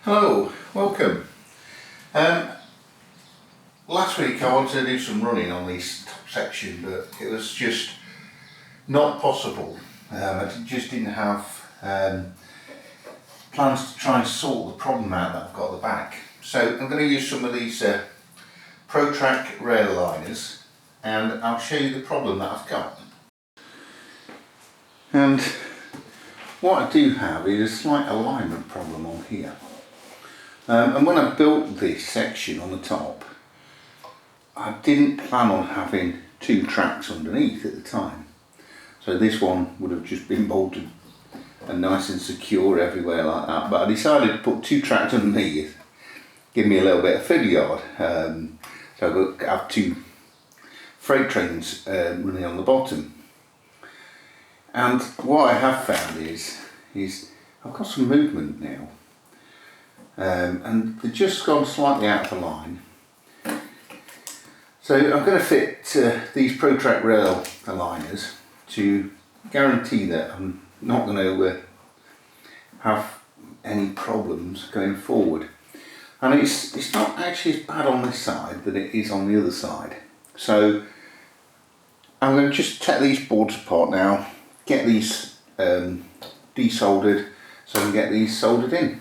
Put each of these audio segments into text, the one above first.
Hello, welcome. Last week I wanted to do some running on this top section, but it was just not possible. I just didn't have plans to try and sort the problem out that I've got at the back. So I'm going to use some of these ProTrack rail liners, and I'll show you the problem that I've got. And what I do have is a slight alignment problem on here. And when I built this section on the top, I didn't plan on having two tracks underneath at the time. So this one would have just been bolted and nice and secure everywhere like that. But I decided to put two tracks underneath, give me a little bit of fiddle yard. So I have two freight trains running on the bottom. And what I have found is I've got some movement now. And they've just gone slightly out of the line. So I'm going to fit these ProTrack rail aligners to guarantee that I'm not going to have any problems going forward. And it's not actually as bad on this side than it is on the other side. So I'm going to just take these boards apart now, get these desoldered so I can get these soldered in.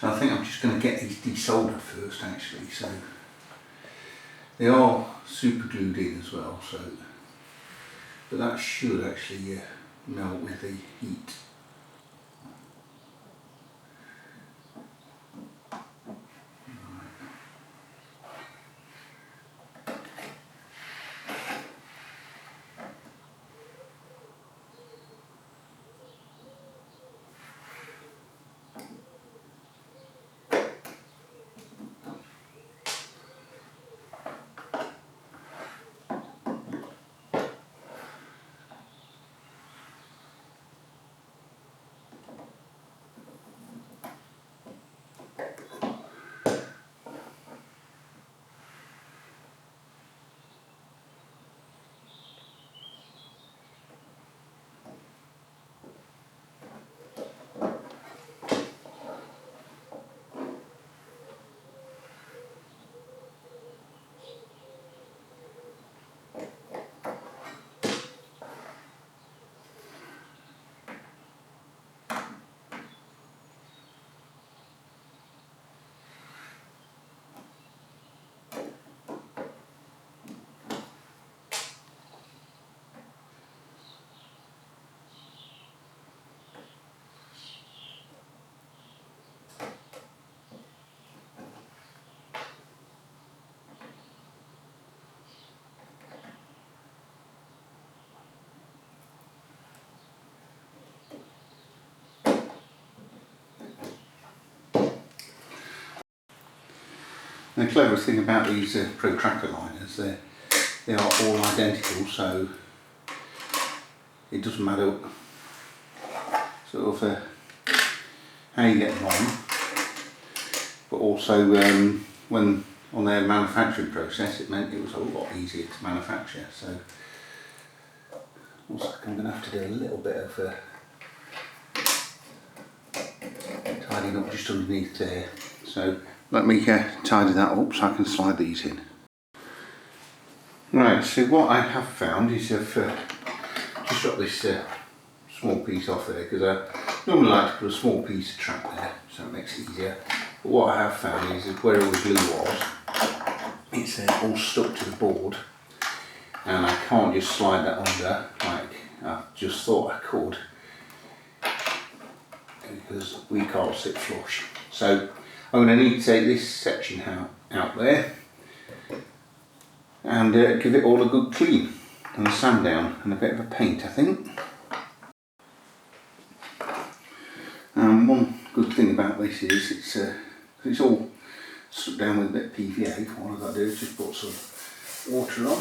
So I think I'm just going to get these desoldered first actually, so they are super glued in as well, so but that should actually melt with the heat. The clever thing about these ProTrack liners, they are all identical, so it doesn't matter sort of how you get them on, but also when on their manufacturing process it meant it was a lot easier to manufacture. So looks like I'm going to have to do a little bit of tidying up just underneath there. So let me tidy that up so I can slide these in. Right, so what I have found is I've just got this small piece off there, because I normally like to put a small piece of track there so it makes it easier. But what I have found is that where all the glue was, it's all stuck to the board, and I can't just slide that under like I just thought I could, because we can't sit flush. So I'm going to need to take this section out there and give it all a good clean and a sand down and a bit of a paint, I think. And one good thing about this is it's all stuck down with a bit of PVA. What I've got to do is just put some water on.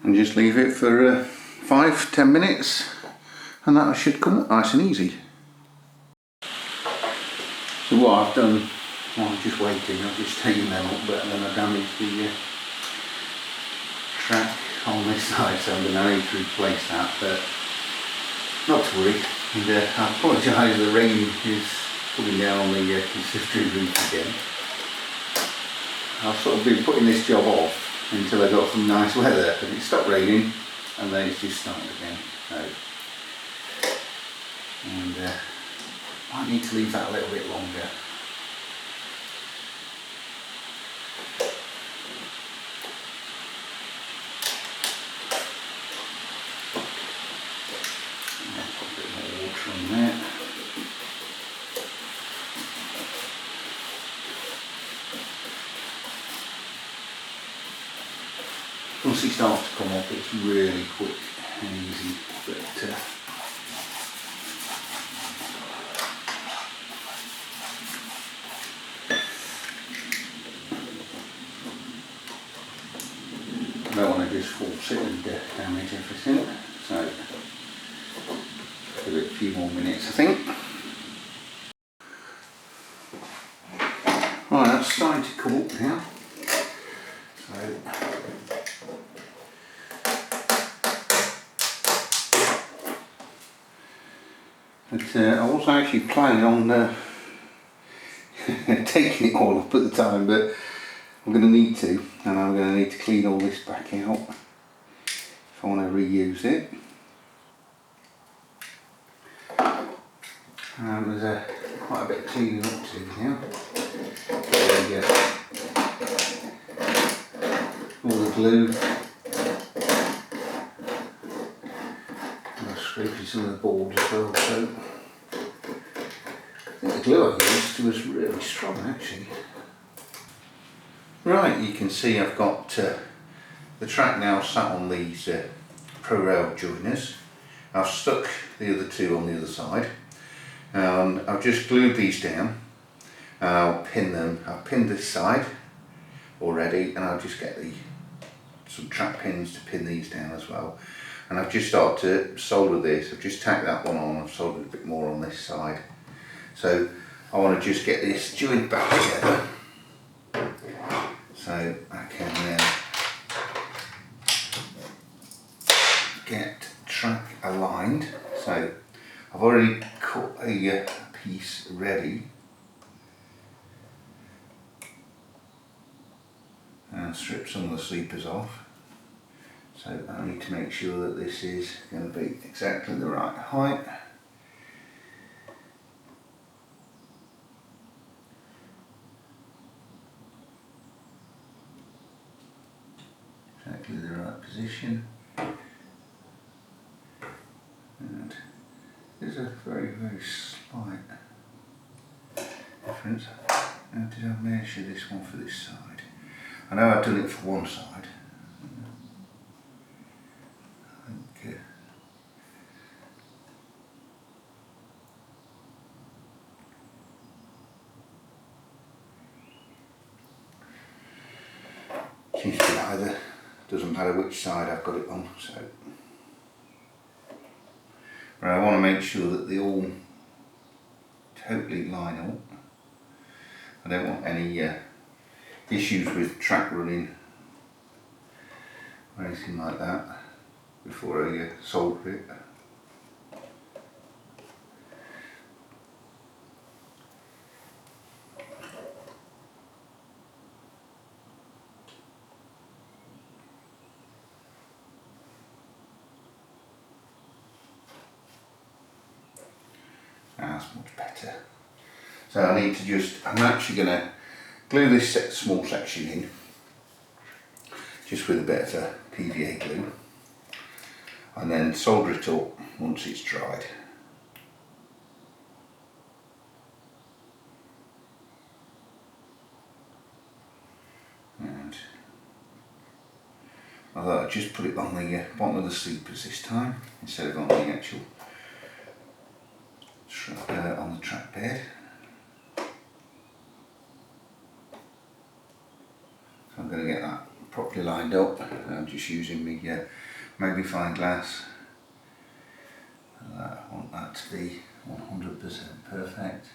and just leave it for 5–10 minutes, and that should come up nice and easy. So what I've done while I'm just waiting, I've just taken them up, but then I damaged the track on this side, so I'm going to need to replace that, but not to worry. And I apologise, the rain is coming down on the consistory roof again. I've sort of been putting this job off until I got some nice weather, and it stopped raining and then it's just started again. So, and might need to leave that a little bit longer. Put a bit more water on there. Once it starts to come up, it's really quick and easy, but I don't want to just force it and damage everything, so give it a few more minutes I think. Right, that's starting to come up now. But I wasn't actually planning on taking it all up at the time, but I'm going to need to, and I'm going to need to clean all this back out if I want to reuse it. There's quite a bit of cleaning up to do now. All the glue. Scraping some of the boards as well, so I think the glue I used was really strong actually. Right, you can see I've got the track now sat on these Pro rail joiners. I've stuck the other two on the other side, and I've just glued these down. I'll pin them. I've pinned this side already, and I'll just get some track pins to pin these down as well. And I've just started to solder this. I've just tacked that one on. I've soldered a bit more on this side. So I want to just get this joint back together, so I can get track aligned. So I've already cut a piece ready, and stripped some of the sleepers off. So I need to make sure that this is going to be exactly the right height. Exactly the right position. And there's a very, very slight difference. How did I measure this one for this side? I know I've done it for one side. Seems to be either, doesn't matter which side I've got it on, so. But I want to make sure that they all totally line up. I don't want any issues with track running or anything like that before I solder it. That's much better. So I need to I'm actually going to glue this small section in, just with a bit of PVA glue, and then solder it up once it's dried. And I thought I'd just put it on the bottom of the sleepers this time, instead of on the actual on the track bed. So I'm going to get that properly properly lined up. I'm just using my magnifying glass. I want that to be 100% perfect.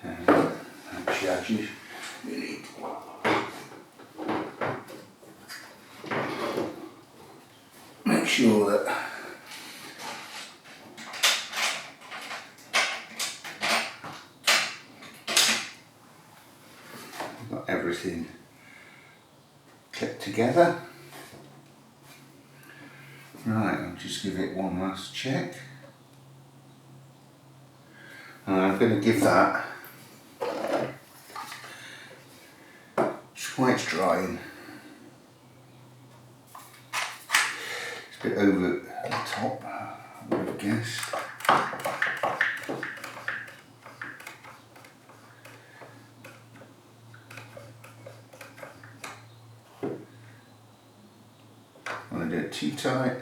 And actually, as you need make sure that you've got everything clipped together. Right, I'll just give it one last check. And I'm going to give that, just while it's drying, it's a bit over the top, I would have guessed. I don't do it too tight.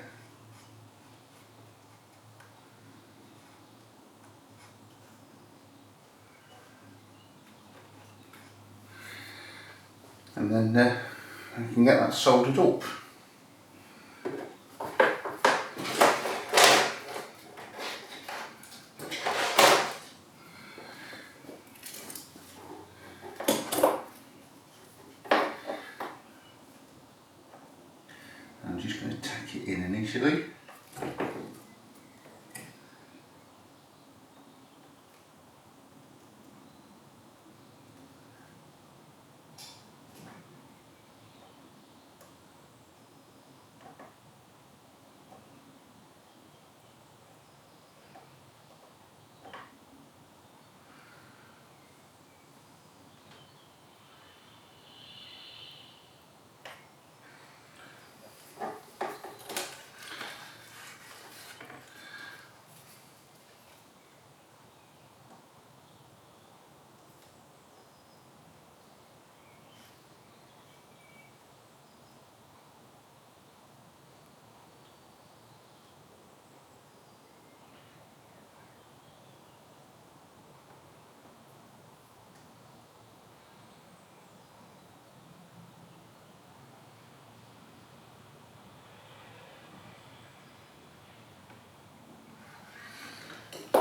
And then I can get that soldered up. I'm just going to tack it in initially.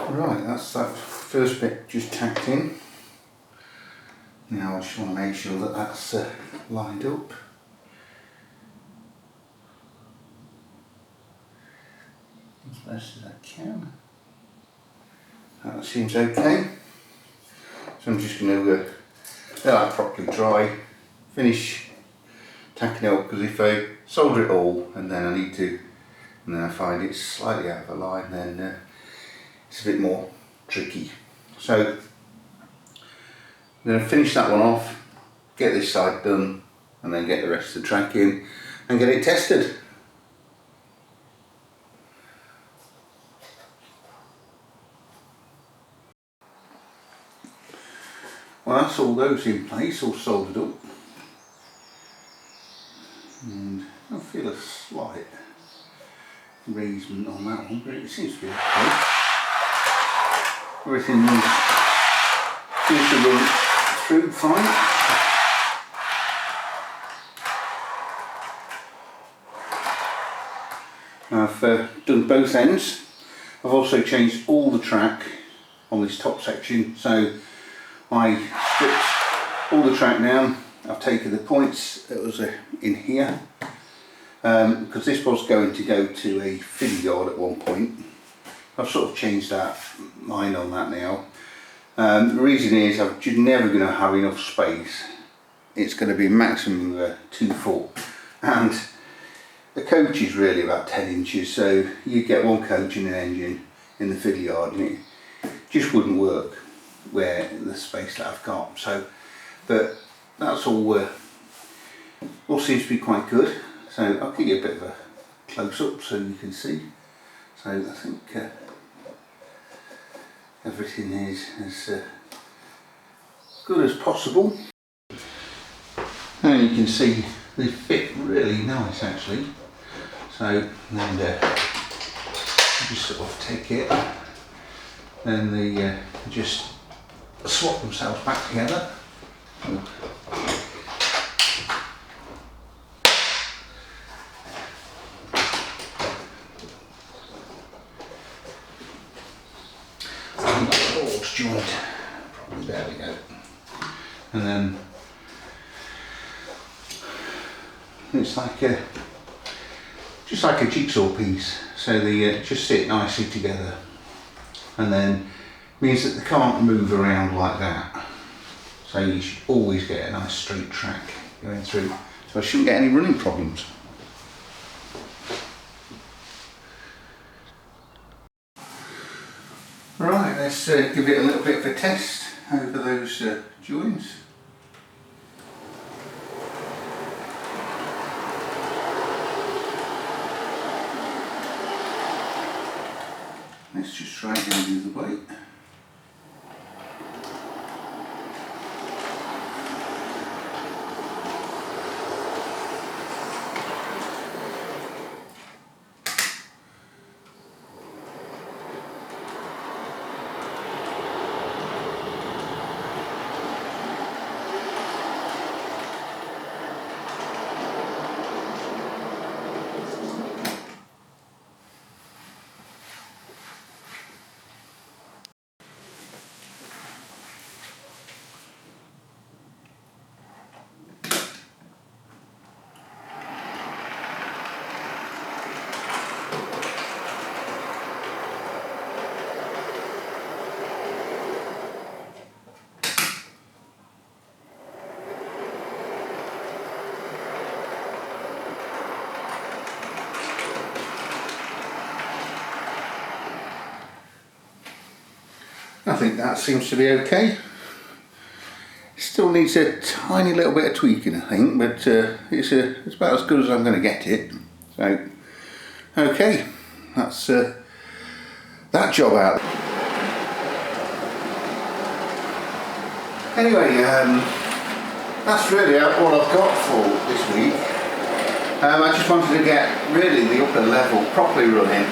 Right, that's that first bit just tacked in. Now I just want to make sure that that's lined up. As best as I can. That seems okay. So I'm just going to let that properly dry, finish tacking it up, because if I solder it all and then I need to, and then I find it's slightly out of a line, then it's a bit more tricky. So I'm going to finish that one off, get this side done, and then get the rest of the track in and get it tested. Well, that's all those in place, all soldered up. And I feel a slight raisement on that one, but it seems to be okay. Everything seems to run through fine. I've done both ends. I've also changed all the track on this top section, so I stripped all the track down. I've taken the points that was in here, because this was going to go to a filly yard at one point. I've sort of changed mind on that now. The reason is I'm just never going to have enough space. It's going to be a maximum of 2 foot, and the coach is really about 10 inches, so you get one coach and an engine in the filly yard and it just wouldn't work where the space that I've got. So, but that's all seems to be quite good. So I'll give you a bit of a close up so you can see. So I think everything is as good as possible. And you can see they fit really nice actually. So then you just sort of take it, then just swap themselves back together. Boards joint. Probably there we go. And then it's like just like a jigsaw piece, so they just sit nicely together, and then means that they can't move around like that. So you should always get a nice straight track going through. So I shouldn't get any running problems. Right, let's give it a little bit of a test over those joints. Let's just try it the other way. I think that seems to be okay. Still needs a tiny little bit of tweaking, I think, but it's about as good as I'm going to get it. So, okay, that's that job out. Anyway, that's really all I've got for this week. I just wanted to get really the upper level properly running,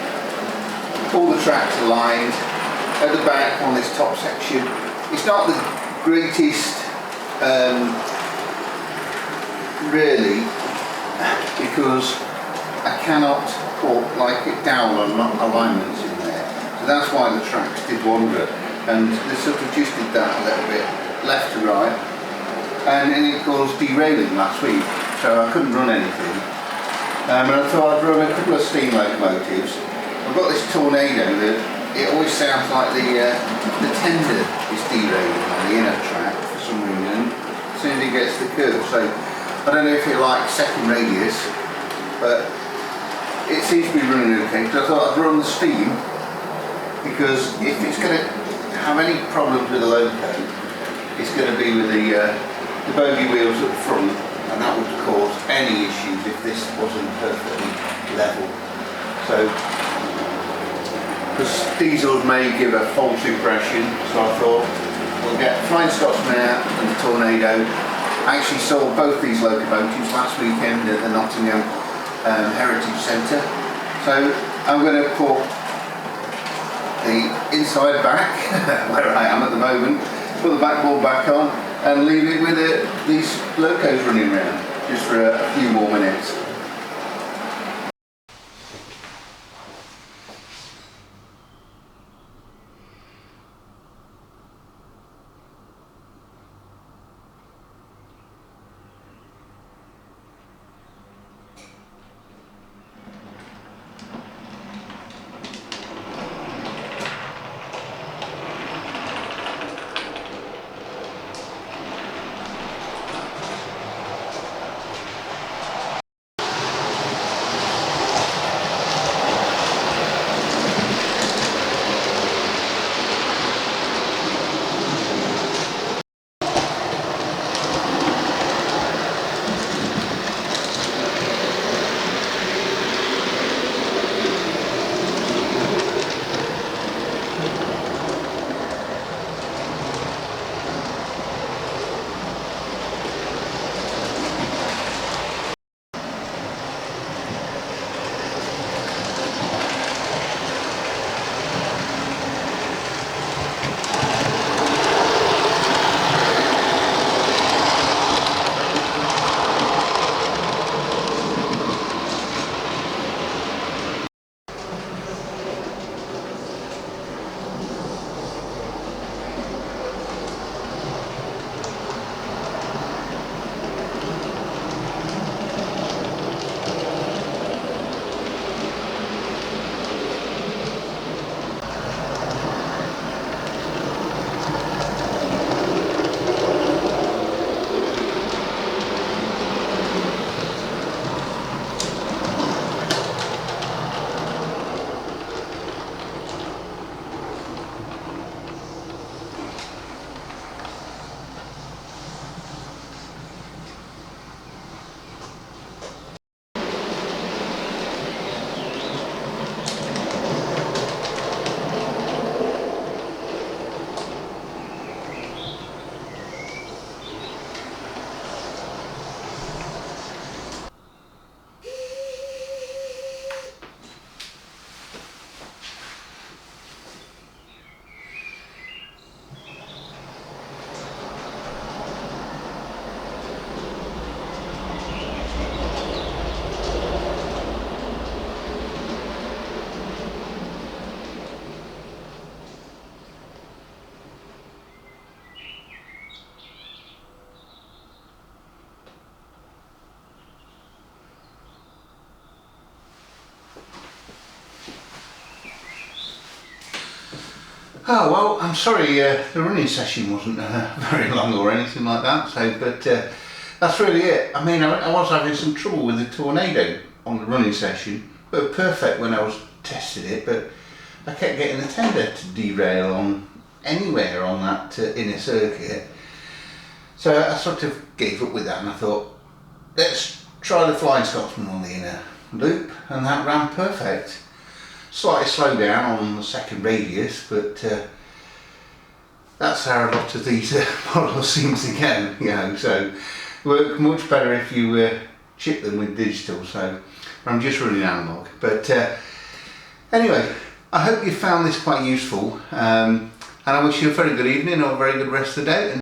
all the tracks aligned. At the back on this top section, it's not the greatest really, because I cannot put like it down on alignments in there, so that's why the tracks did wander, and they sort of just did that a little bit left to right, and it caused derailing last week, so I couldn't run anything, and I thought I'd run a couple of steam locomotives. I've got this Tornado that it always sounds like the tender is derailing on the inner track for some reason as soon as it gets the curve. So I don't know if it likes second radius, but it seems to be running okay. So I thought I'd run the steam, because if it's going to have any problems with the loco, it's going to be with the bogey wheels at the front, and that would cause any issues if this wasn't perfectly level. So, because diesels may give a false impression, so I thought we'll get Flying Scotsman out and the Tornado. I actually saw both these locomotives last weekend at the Nottingham Heritage Centre. So I'm going to put the inside back, where I am at the moment, put the backboard back on and leave it with these locos running around just for a few more minutes. Oh well, I'm sorry the running session wasn't very long or anything like that, so but that's really it. I mean, I was having some trouble with the tornado on the running session, but perfect when I was testing it, but I kept getting the tender to derail on anywhere on that inner circuit. So I sort of gave up with that and I thought, let's try the Flying Scotsman on the inner loop, and that ran perfect. Slightly slowed down on the second radius, but that's how a lot of these models seem to go, you know, so work much better if you chip them with digital, so I'm just running analog. But anyway, I hope you found this quite useful, and I wish you a very good evening or a very good rest of the day.